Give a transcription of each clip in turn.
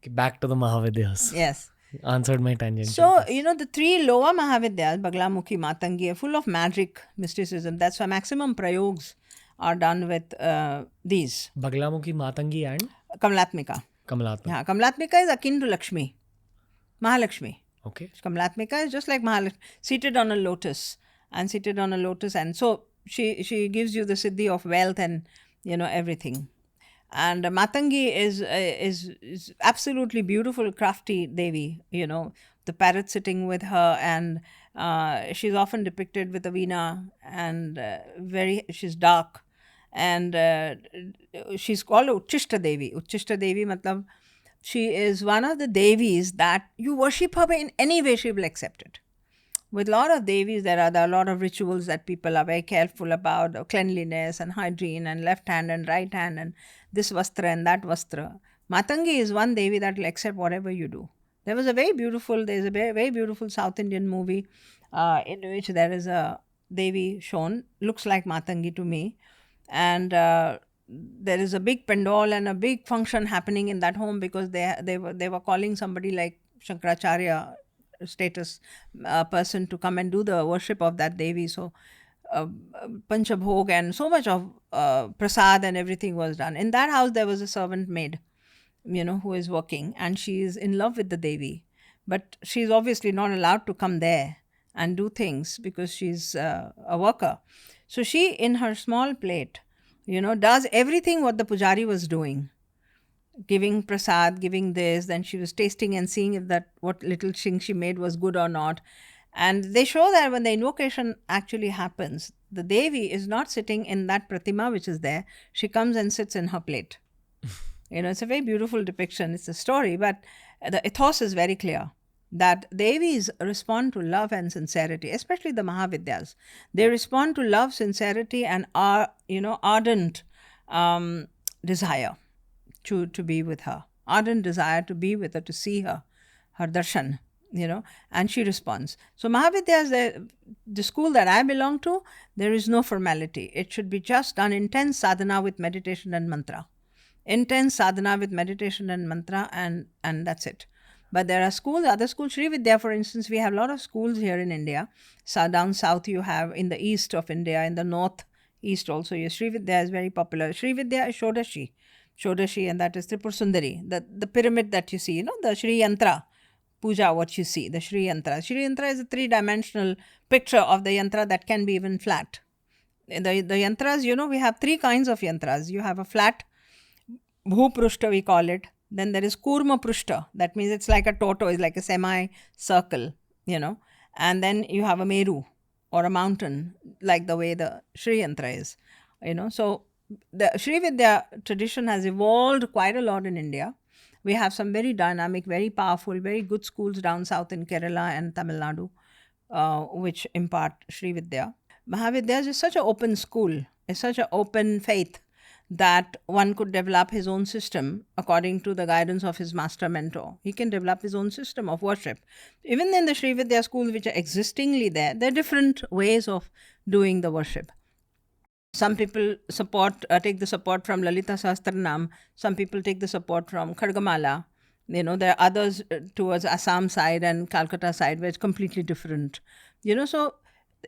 Back to the Mahavidyas. Yes. Answered my tangent. So, the three lower Mahavidyas, Baglamukhi, Matangi, are full of magic, mysticism. That's why maximum prayogs are done with these. Baglamukhi, Matangi and Kamalatmika. Kamalatmika. Yeah, Kamalatmika is akin to Lakshmi. Mahalakshmi. Okay. Kamalatmika is just like Mahalakshmi, seated on a lotus. And so she gives you the siddhi of wealth and, everything. And Matangi is absolutely beautiful, crafty Devi, the parrot sitting with her, and she's often depicted with a veena, and she's dark, and she's called Uchishta Devi. Uchishta Devi matlab, she is one of the Devis that you worship her in any way she will accept it. With a lot of Devis, there are a lot of rituals that people are very careful about, cleanliness and hygiene and left hand and right hand and this vastra and that vastra. Matangi is one Devi that will accept whatever you do. There's a very beautiful South Indian movie in which there is a Devi shown, looks like Matangi to me. And there is a big pandal and a big function happening in that home because they were calling somebody like Shankaracharya status person to come and do the worship of that Devi. So Panchabhog and so much of prasad and everything was done. In that house there was a servant maid, who is working, and she is in love with the Devi. But she's obviously not allowed to come there and do things because she's a worker. So she, in her small plate, does everything what the pujari was doing. Giving prasad, giving this, then she was tasting and seeing if that what little thing she made was good or not. And they show that when the invocation actually happens, the Devi is not sitting in that pratima which is there. She comes and sits in her plate. It's a very beautiful depiction. It's a story, but the ethos is very clear that Devis respond to love and sincerity, especially the Mahavidyas. They respond to love, sincerity, and ardent desire to be with her, ardent desire to be with her, to see her darshan, and she responds. So Mahavidyas, the school that I belong to, there is no formality. It should be just done intense sadhana with meditation and mantra. Intense sadhana with meditation and mantra, and that's it. But there are schools, other schools, Sri Vidya, for instance, we have a lot of schools here in India. So down south you have, in the east of India, in the north east also, Sri Vidya is very popular. Sri Vidya is Shodashi, and that is Tripur Sundari. The pyramid that you see, the Shri Yantra puja, what you see, the Shri Yantra. Shri Yantra is a three-dimensional picture of the yantra that can be even flat. The yantras, we have three kinds of yantras. You have a flat, Bhuprushta we call it. Then there is Kurma Prushta. That means it's like a tortoise, like a semi-circle, And then you have a Meru or a mountain, like the way the Shri Yantra is, So the Sri Vidya tradition has evolved quite a lot in India. We have some very dynamic, very powerful, very good schools down south in Kerala and Tamil Nadu, which impart Sri Vidya. Mahavidyas is such an open school, is such an open faith that one could develop his own system according to the guidance of his master mentor. He can develop his own system of worship. Even in the Sri Vidya schools which are existingly there are different ways of doing the worship. Some people take the support from Lalita Sahasranam. Some people take the support from Khadgamala. There are others towards Assam side and Calcutta side where it's completely different. So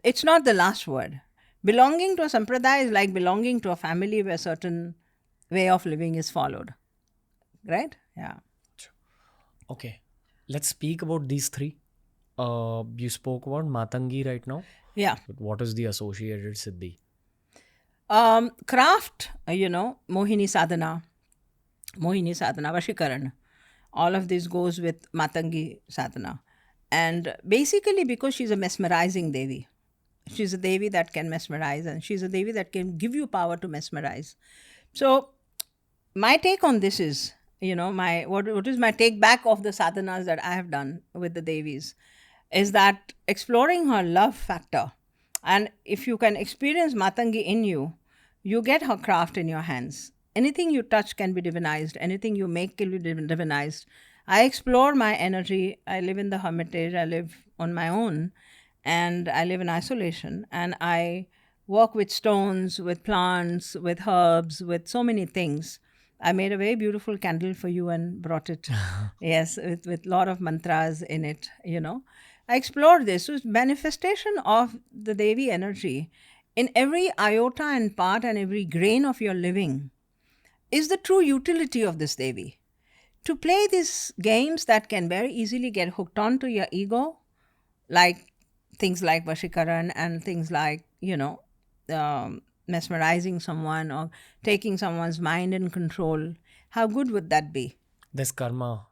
it's not the last word. Belonging to a sampradaya is like belonging to a family where a certain way of living is followed. Right? Yeah. Okay. Let's speak about these three. You spoke about Matangi right now. Yeah. But what is the associated siddhi? Craft, Mohini sadhana, Vashikaran. All of this goes with Matangi sadhana. And basically because she's a mesmerizing Devi. She's a Devi that can mesmerize, and she's a Devi that can give you power to mesmerize. So my take on this is, what is my take back of the sadhanas that I have done with the Devis is that exploring her love factor. And if you can experience Matangi in you, you get her craft in your hands. Anything you touch can be divinized. Anything you make can be divinized. I explore my energy. I live in the hermitage. I live on my own. And I live in isolation. And I work with stones, with plants, with herbs, with so many things. I made a very beautiful candle for you and brought it. Yes, with lot of mantras in it, I explored this. So it's manifestation of the Devi energy in every iota and part and every grain of your living is the true utility of this Devi. To play these games that can very easily get hooked onto your ego, like things like Vashikaran and things like, mesmerizing someone or taking someone's mind in control, how good would that be? There's karma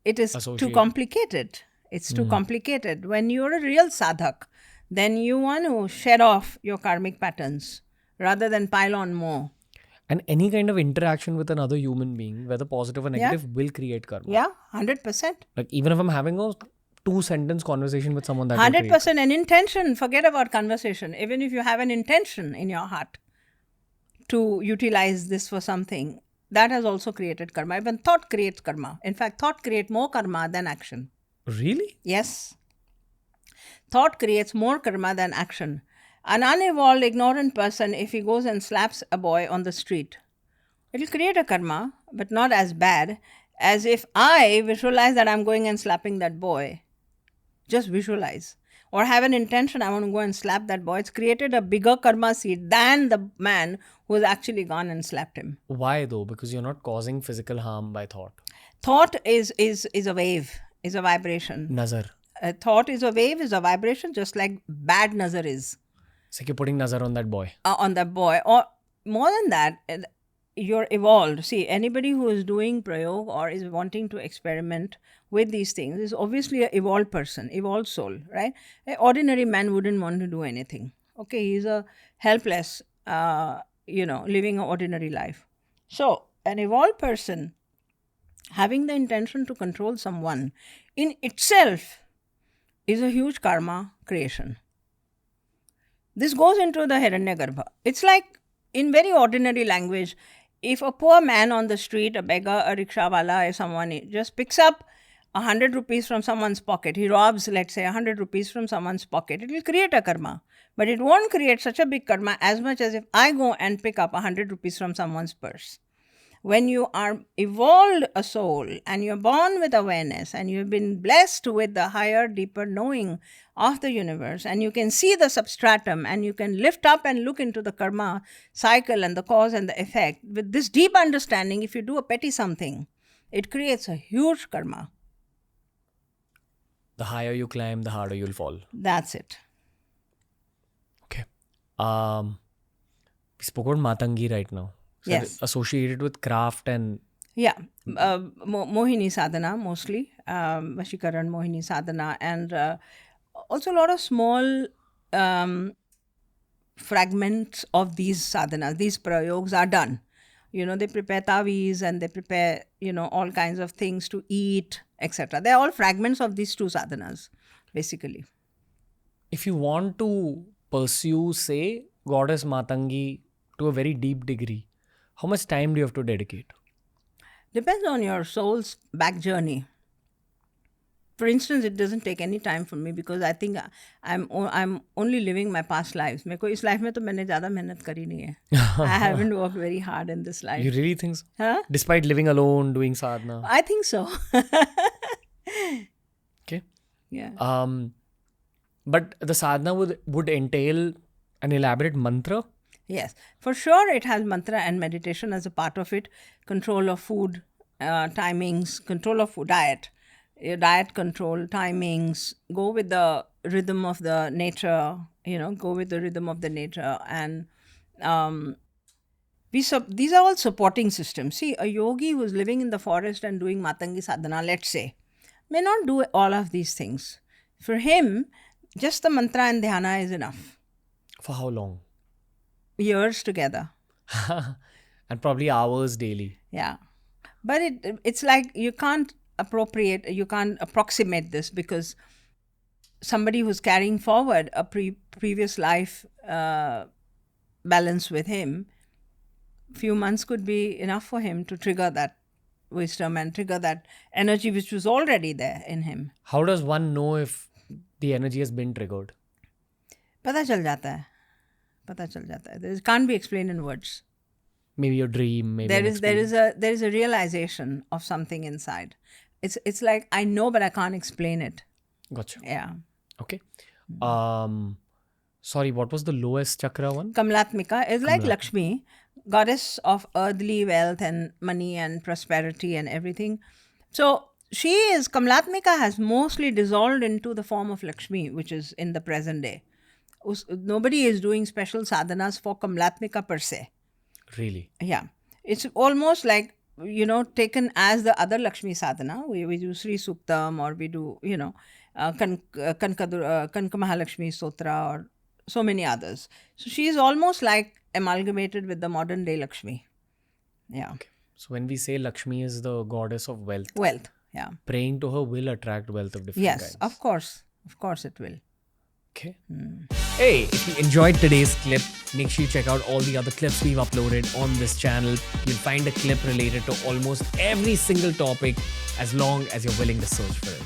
It is too associated. complicated. It's too complicated. When you're a real sadhak, then you want to shed off your karmic patterns rather than pile on more. And any kind of interaction with another human being, whether positive or negative, will create karma. Yeah, 100%. Like even if I'm having a 2-sentence conversation with someone, that will create 100% an intention. Forget about conversation. Even if you have an intention in your heart to utilize this for something, that has also created karma. Even thought creates karma. In fact, thought creates more karma than action. Really? Yes. Thought creates more karma than action. An unevolved, ignorant person, if he goes and slaps a boy on the street, it will create a karma, but not as bad as if I visualize that I'm going and slapping that boy. Just visualize. Or have an intention, I want to go and slap that boy. It's created a bigger karma seed than the man who has actually gone and slapped him. Why though? Because you're not causing physical harm by thought. Thought is a wave, is a vibration. Nazar. A thought is a wave, is a vibration, just like bad nazar is. It's like you're putting nazar on that boy. On that boy. Or more than that, you're evolved. See, anybody who is doing prayog or is wanting to experiment with these things is obviously an evolved person, evolved soul, right? An ordinary man wouldn't want to do anything. Okay, he's a helpless, living an ordinary life. So, an evolved person having the intention to control someone in itself is a huge karma creation. This goes into the Hiranyagarbha. It's like, in very ordinary language, if a poor man on the street, a beggar, a rickshawala, or someone just picks up 100 rupees from someone's pocket, he robs, let's say, 100 rupees from someone's pocket, it will create a karma. But it won't create such a big karma as much as if I go and pick up 100 rupees from someone's purse. When you are evolved a soul and you're born with awareness and you've been blessed with the higher, deeper knowing of the universe, and you can see the substratum and you can lift up and look into the karma cycle and the cause and the effect, with this deep understanding, if you do a petty something, it creates a huge karma. The higher you climb, the harder you'll fall. That's it. Okay. We spoke about Matangi right now. So Yes. Associated with craft and... Yeah, Mohini sadhana mostly, Vashikaran, Mohini sadhana, and also a lot of small fragments of these sadhanas, these prayogs are done. They prepare tavis and they prepare, all kinds of things to eat, etc. They're all fragments of these two sadhanas, basically. If you want to pursue, say, Goddess Matangi to a very deep degree, how much time do you have to dedicate? Depends on your soul's back journey. For instance, it doesn't take any time for me because I think I'm only living my past lives. मेरे को इस life में तो मैंने ज़्यादा मेहनत करी नहीं है. I haven't worked very hard in this life. You really think so? Huh? Despite living alone, doing sadhana? I think so. Okay. Yeah. But the sadhana would entail an elaborate mantra? Yes, for sure it has mantra and meditation as a part of it. Control of food, timings, control of food, diet. Diet control, timings, go with the rhythm of the nature, go with the rhythm of the nature. And these are all supporting systems. See, a yogi who's living in the forest and doing Matangi sadhana, let's say, may not do all of these things. For him, just the mantra and dhyana is enough. For how long? Years together. And probably hours daily. Yeah. But it's like you can't approximate this because somebody who's carrying forward a previous life balance with him, few months could be enough for him to trigger that wisdom and trigger that energy which was already there in him. How does one know if the energy has been triggered? पता चल जाता है. It can't be explained in words. Maybe your dream, maybe There an is experience. a realization of something inside. It's like I know, but I can't explain it. Gotcha. Yeah. Okay. Sorry, what was the lowest chakra one? Kamalatmika is like Lakshmi, goddess of earthly wealth and money and prosperity and everything. So Kamalatmika has mostly dissolved into the form of Lakshmi, which is in the present day. Nobody is doing special sadhanas for Kamalatmika per se. Really? Yeah. It's almost like, taken as the other Lakshmi sadhana. We do Sri Suktam, or we do, Kanka Mahalakshmi Stotra, or so many others. So she is almost like amalgamated with the modern day Lakshmi. Yeah. Okay. So when we say Lakshmi is the goddess of wealth, Wealth. Yeah. praying to her will attract wealth of different Yes, kinds. of course. Of course it will. Okay. Hey, if you enjoyed today's clip, make sure you check out all the other clips we've uploaded on this channel. You'll find a clip related to almost every single topic as long as you're willing to search for it.